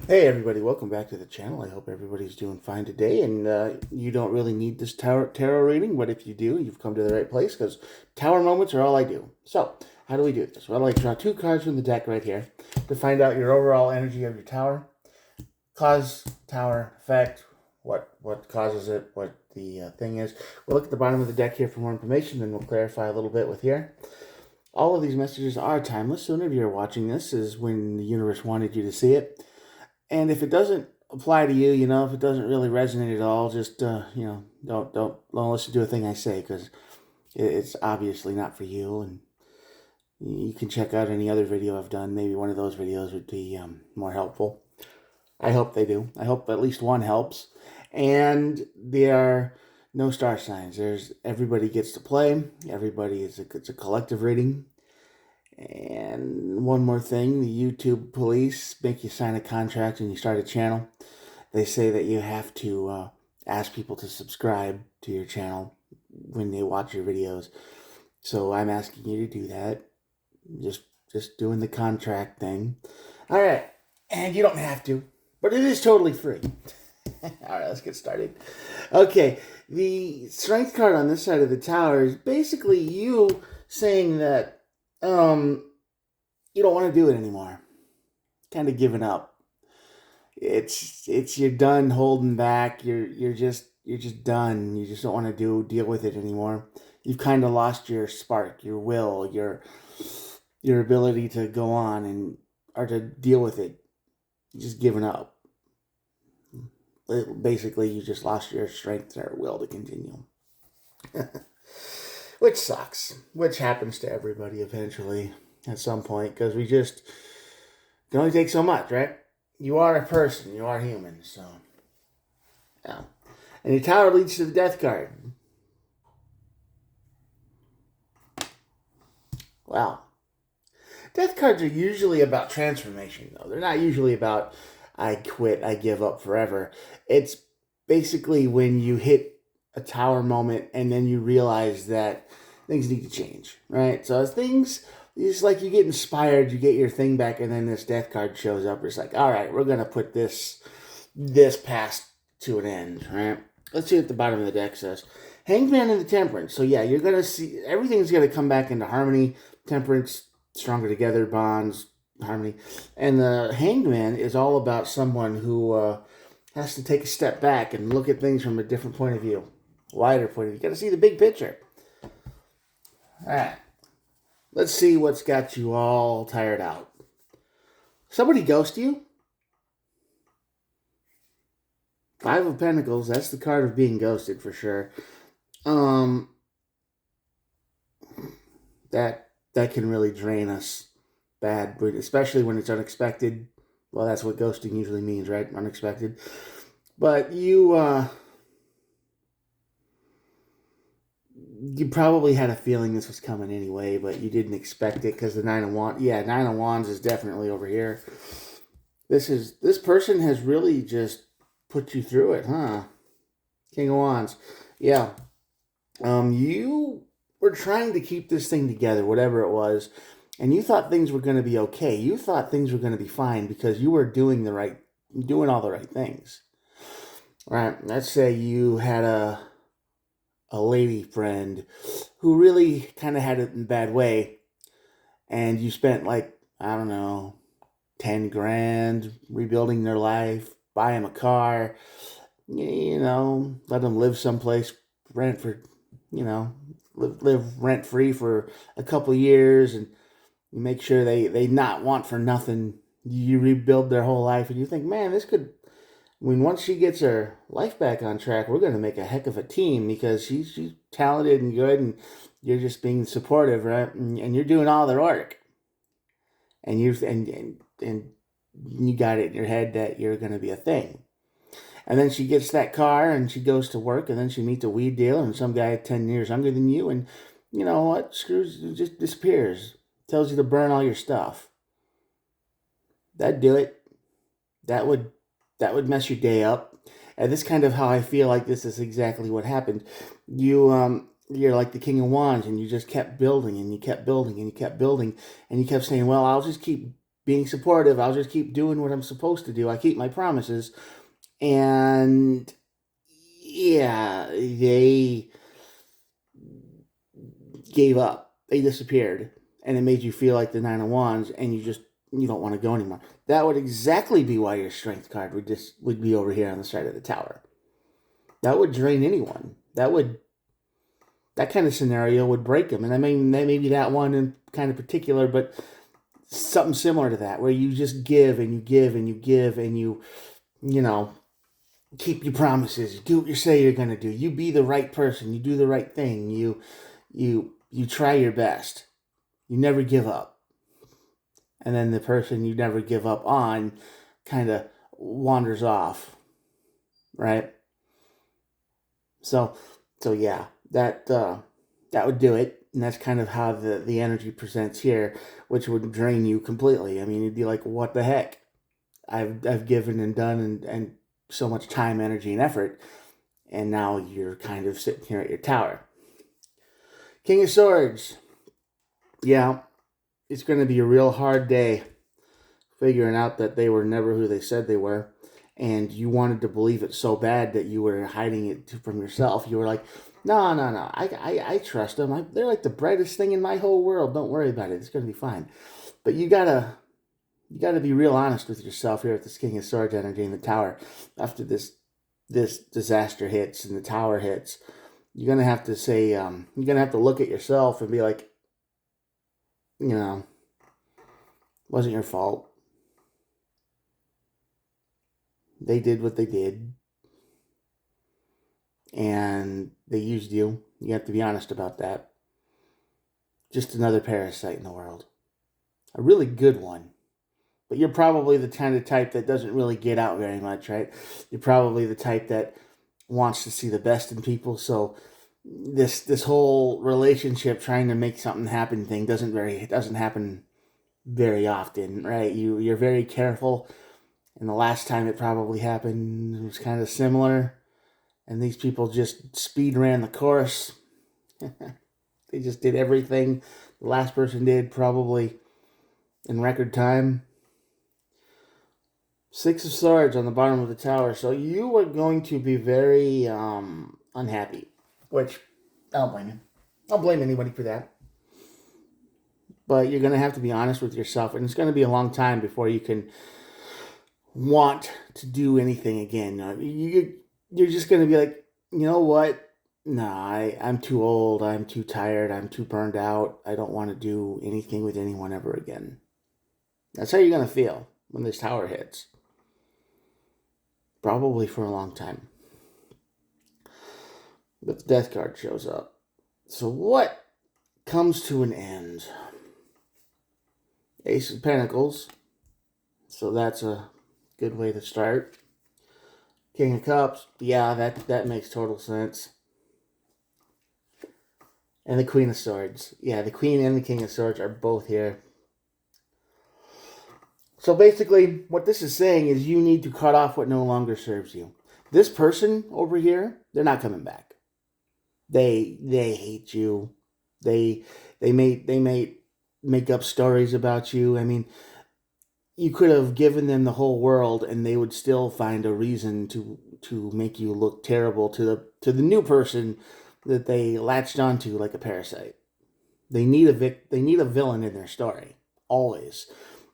Hey everybody, welcome back to the channel. I hope everybody's doing fine today, and you don't really need this tarot reading, but if you do, you've come to the right place, because tower moments are all I do. So, how do we do this? Well, I draw two cards from the deck right here to find out your overall energy of your tower. Cause, tower, effect, what causes it, what the thing is. We'll look at the bottom of the deck here for more information, then we'll clarify a little bit with here. All of these messages are timeless, so whenever you're watching this is when the universe wanted you to see it. And if it doesn't apply to you, if it doesn't really resonate at all, just don't listen to a thing I say, because it's obviously not for you. And you can check out any other video I've done. Maybe one of those videos would be more helpful. I hope they do. I hope at least one helps. And there are no star signs. Everybody gets to play. It's a collective reading. And one more thing, the YouTube police make you sign a contract when you start a channel. They say that you have to ask people to subscribe to your channel when they watch your videos. So I'm asking you to do that. Just doing the contract thing. All right. And you don't have to, but it is totally free. All right, let's get started. Okay, the strength card on this side of the tower is basically you saying that you don't want to do it anymore. Kind of giving up. It's you're done holding back. You're just done. You just don't want to deal with it anymore. You've kind of lost your spark, your will, your ability to go on or to deal with it. You're just giving up. Basically, you just lost your strength or will to continue. Which sucks. Which happens to everybody eventually at some point, because we just can only take so much, right? You are a person. You are human, so yeah. And your tower leads to the death card. Wow. Death cards are usually about transformation, though. They're not usually about I quit, I give up forever. It's basically when you hit a tower moment and then you realize that things need to change, right? So as things, it's like you get inspired, you get your thing back, and then this death card shows up. It's like, all right, we're going to put this past to an end, right? Let's see what the bottom of the deck says. Hanged Man and the Temperance. So yeah, you're going to see, everything's going to come back into harmony. Temperance, stronger together, bonds, harmony. And the Hanged Man is all about someone who has to take a step back and look at things from a different point of view. Wider point of view. You got to see the big picture. All right. Let's see what's got you all tired out. Somebody ghost you? Five of Pentacles. That's the card of being ghosted for sure. That can really drain us bad, especially when it's unexpected. Well, that's what ghosting usually means, right? Unexpected. But you probably had a feeling this was coming anyway, but you didn't expect it because the Nine of Wands. Yeah, Nine of Wands is definitely over here. This person has really just put you through it, huh? King of Wands. Yeah. You were trying to keep this thing together, whatever it was, and you thought things were going to be okay. You thought things were going to be fine because you were doing all the right things. Right? Let's say you had a lady friend who really kind of had it in a bad way, and you spent like, I don't know, 10 grand rebuilding their life, buy them a car, let them live someplace, rent for, live rent free for a couple years, and you make sure they not want for nothing. You rebuild their whole life, and you think, man, once she gets her life back on track, we're going to make a heck of a team, because she's talented and good, and you're just being supportive, right? And you're doing all the work, and you got it in your head that you're going to be a thing. And then she gets that car and she goes to work, and then she meets a weed dealer and some guy 10 years younger than you, and you know what? Just disappears. Tells you to burn all your stuff. That'd do it. That would mess your day up. And this kind of how I feel like this is exactly what happened. You're like the King of Wands, and you just kept building, and you kept building, and you kept building, and you kept saying, well, I'll just keep being supportive. I'll just keep doing what I'm supposed to do. I keep my promises. And yeah, they gave up. They disappeared. And it made you feel like the Nine of Wands, and you don't want to go anymore. That would exactly be why your strength card would be over here on the side of the tower. That would drain anyone. That kind of scenario would break them. And I mean, maybe that one in kind of particular, but something similar to that, where you just give and you give and you give and you know, keep your promises. You do what you say you're going to do. You be the right person. You do the right thing. You try your best. You never give up. And then the person you never give up on kind of wanders off, right? So yeah, that would do it. And that's kind of how the energy presents here, which would drain you completely. I mean, you'd be like, what the heck? I've given and done and so much time, energy, and effort, and now you're kind of sitting here at your tower. King of Swords. Yeah, it's going to be a real hard day figuring out that they were never who they said they were, and you wanted to believe it so bad that you were hiding it from yourself. You were like, no, I trust them. They're like the brightest thing in my whole world. Don't worry about it. It's going to be fine. But you gotta be real honest with yourself here at this King of Swords energy in the tower. After this disaster hits and the tower hits, you're gonna have to say, you're gonna have to look at yourself and be like, wasn't your fault. They did what they did, and they used you. You have to be honest about that. Just another parasite in the world. A really good one. But you're probably the kind of type that doesn't really get out very much, right? You're probably the type that wants to see the best in people. So this whole relationship trying to make something happen thing doesn't happen very often, right? You're very careful. And the last time it probably happened was kind of similar. And these people just speed ran the course. They just did everything the last person did, probably in record time. Six of Swords on the bottom of the tower. So you are going to be very unhappy. Which, I don't blame you. I don't blame anybody for that. But you're going to have to be honest with yourself. And it's going to be a long time before you can want to do anything again. You're just going to be like, you know what? Nah, I'm too old. I'm too tired. I'm too burned out. I don't want to do anything with anyone ever again. That's how you're going to feel when this tower hits. Probably for a long time. But the death card shows up. So what comes to an end? Ace of Pentacles. So that's a good way to start. King of Cups. Yeah, that makes total sense. And the Queen of Swords. Yeah, the Queen and the King of Swords are both here. So basically, what this is saying is you need to cut off what no longer serves you. This person over here, they're not coming back. They hate you. They may make up stories about you. I mean, you could have given them the whole world, and they would still find a reason to make you look terrible to the new person that they latched onto like a parasite. They need a villain in their story always.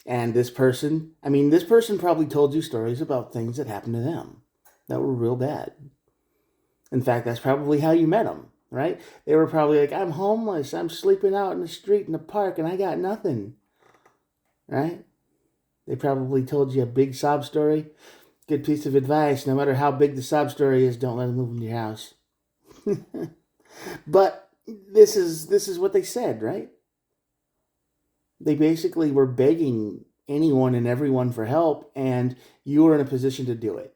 And this person probably told you stories about things that happened to them that were real bad. In fact, that's probably how you met them, right? They were probably like, I'm homeless. I'm sleeping out in the street in the park, and I got nothing, right? They probably told you a big sob story. Good piece of advice. No matter how big the sob story is, don't let them move into your house. But this is what they said, right? They basically were begging anyone and everyone for help, and you were in a position to do it.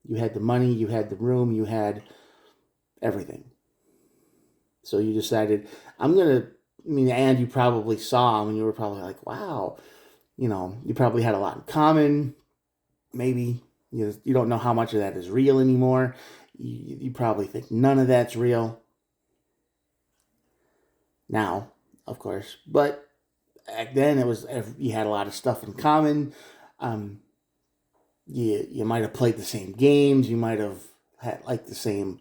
You had the money, you had the room, you had everything. So you decided, and you probably saw them, and you were probably like, wow, you probably had a lot in common. Maybe you don't know how much of that is real anymore. You probably think none of that's real now, of course. But back then it was you had a lot of stuff in common. Um, you might have played the same games. You might have had like the same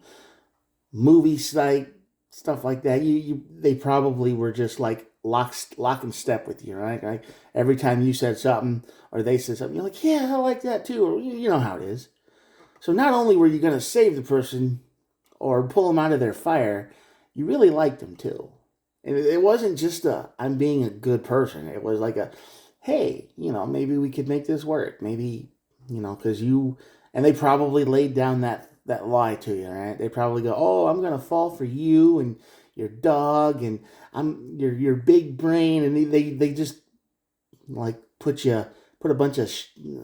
movies, like stuff like that. They probably were just like lock and step with you, right? Like every time you said something or they said something, you're like, yeah, I like that too, or you know how it is. So not only were you going to save the person or pull them out of their fire, you really liked them too. And it wasn't just a I'm being a good person. It was like a hey, maybe we could make this work. Maybe, because and they probably laid down that lie to you, right? They probably go, "Oh, I'm gonna fall for you and your dog, and I'm your big brain," and they just like put a bunch of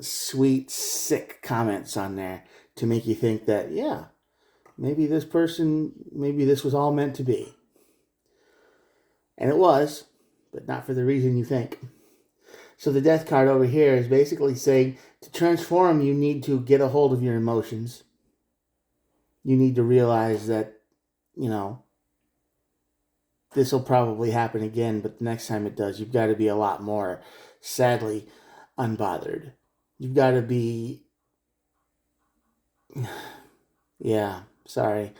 sweet sick comments on there to make you think that yeah, maybe this was all meant to be, and it was, but not for the reason you think. So the death card over here is basically saying to transform, you need to get a hold of your emotions. You need to realize that, you know, this will probably happen again, but the next time it does, you've got to be a lot more, sadly, unbothered. You've got to be, yeah, sorry,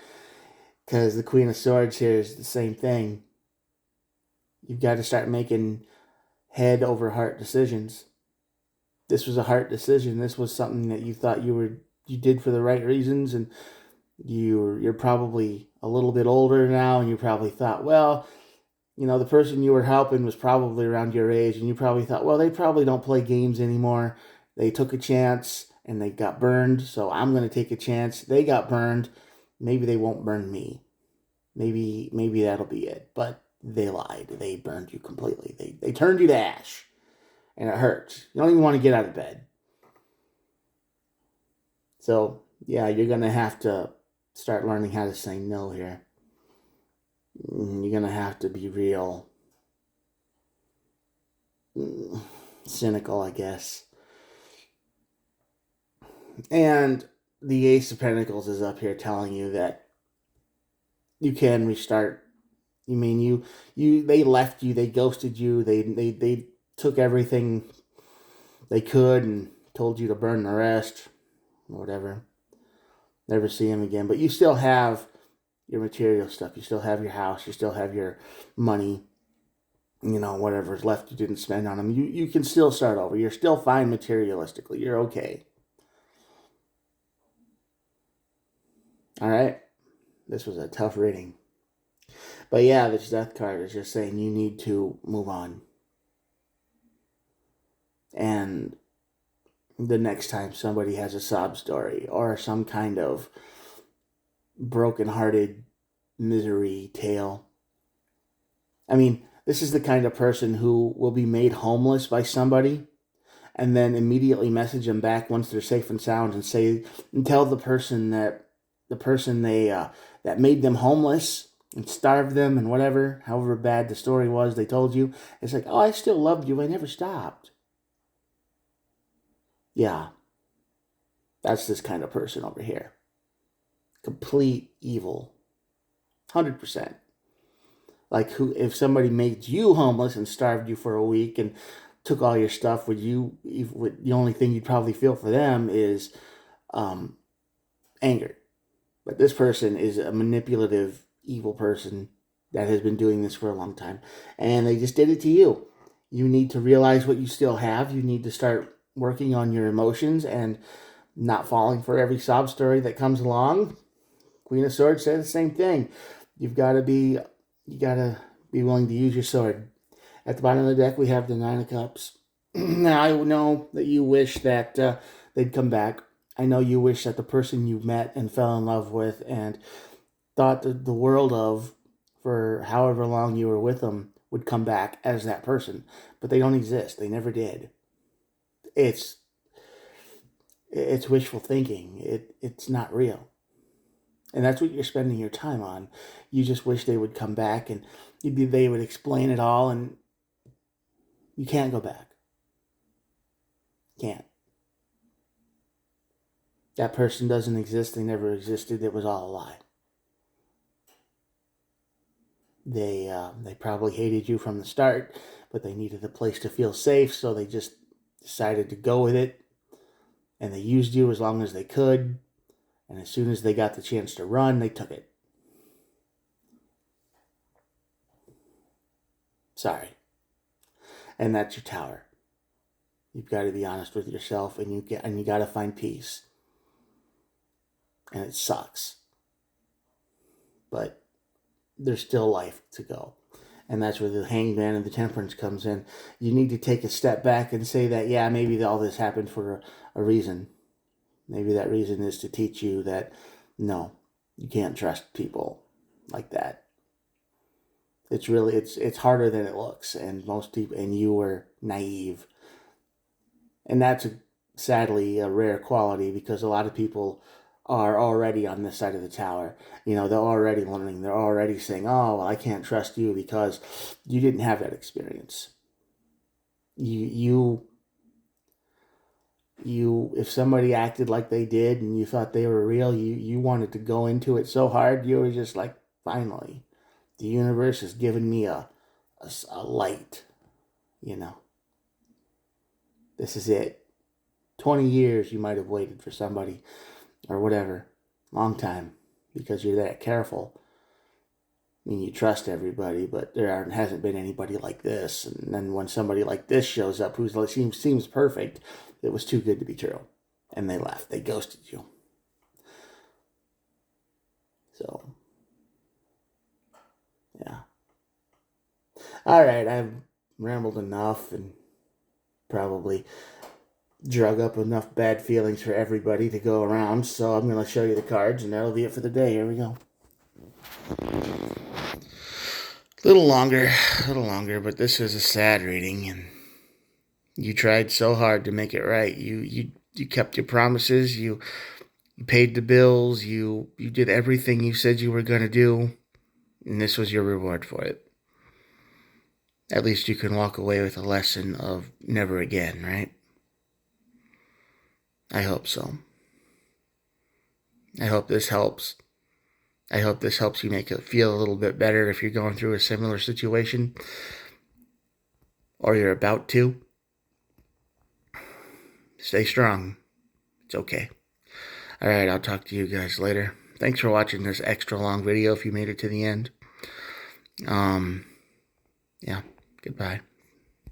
because the Queen of Swords here is the same thing. You've got to start making head over heart decisions. This was a heart decision. This was something that you thought you did for the right reasons, and you're probably a little bit older now, and you probably thought, well, the person you were helping was probably around your age, and you probably thought, well, they probably don't play games anymore. They took a chance and they got burned, so I'm going to take a chance. They got burned. Maybe they won't burn me. Maybe that'll be it. But they lied. They burned you completely. They turned you to ash, and it hurts. You don't even want to get out of bed. So, yeah, you're going to have to start learning how to say no here. You're going to have to be real cynical, I guess. And the Ace of Pentacles is up here telling you that you can restart. You mean they left you, they ghosted you, they took everything they could and told you to burn the rest, or whatever. Never see him again. But you still have your material stuff. You still have your house. You still have your money. Whatever's left you didn't spend on them. You can still start over. You're still fine materialistically. You're okay. All right? This was a tough reading. But yeah, this death card is just saying you need to move on. And the next time somebody has a sob story or some kind of broken-hearted misery tale. I mean, this is the kind of person who will be made homeless by somebody and then immediately message them back once they're safe and sound and tell the person that that made them homeless and starved them and whatever, however bad the story was they told you, it's like, oh, I still loved you. I never stopped. Yeah, that's this kind of person over here. Complete evil. 100%. Like, if somebody made you homeless and starved you for a week and took all your stuff, the only thing you'd probably feel for them is anger. But this person is a manipulative, evil person that has been doing this for a long time. And they just did it to you. You need to realize what you still have. You need to start working on your emotions and not falling for every sob story that comes along. Queen of Swords said the same thing. You got to be willing to use your sword. At the bottom of the deck, we have the Nine of Cups. Now, I know that you wish that they'd come back. I know you wish that the person you met and fell in love with and thought the world of for however long you were with them would come back as that person. But they don't exist. They never did. It's wishful thinking. It's not real. And that's what you're spending your time on. You just wish they would come back and they would explain it all, and you can't go back. Can't. That person doesn't exist. They never existed. It was all a lie. They probably hated you from the start, but they needed a place to feel safe, so they just decided to go with it. And they used you as long as they could. And as soon as they got the chance to run, they took it. Sorry. And that's your tower. You've got to be honest with yourself, and you got to find peace. And it sucks, but there's still life to go. And that's where the Hangman and the Temperance comes in. You need to take a step back and say that, yeah, maybe all this happened for a reason. Maybe that reason is to teach you that, no, you can't trust people like that. It's harder than it looks, and most people, and you were naive. And that's sadly a rare quality, because a lot of people are already on this side of the tower. They're already learning. They're already saying, oh, well, I can't trust you because you didn't have that experience. You, if somebody acted like they did and you thought they were real, you wanted to go into it so hard, you were just like, finally, the universe has given me a light, This is it. 20 years you might have waited for somebody, or whatever. Long time, because you're that careful. I mean, you trust everybody, but there hasn't been anybody like this. And then when somebody like this shows up, who seems perfect, it was too good to be true. And they left. They ghosted you. So, yeah. All right, I've rambled enough and probably drug up enough bad feelings for everybody to go around, so I'm going to show you the cards, and that'll be it for the day. Here we go. A little longer, but this is a sad reading, and you tried so hard to make it right. You kept your promises, you paid the bills, you did everything you said you were going to do, and this was your reward for it. At least you can walk away with a lesson of never again, right? I hope so. I hope this helps. I hope this helps you make it feel a little bit better if you're going through a similar situation, or you're about to. Stay strong. It's okay. All right, I'll talk to you guys later. Thanks for watching this extra long video if you made it to the end. Yeah, goodbye.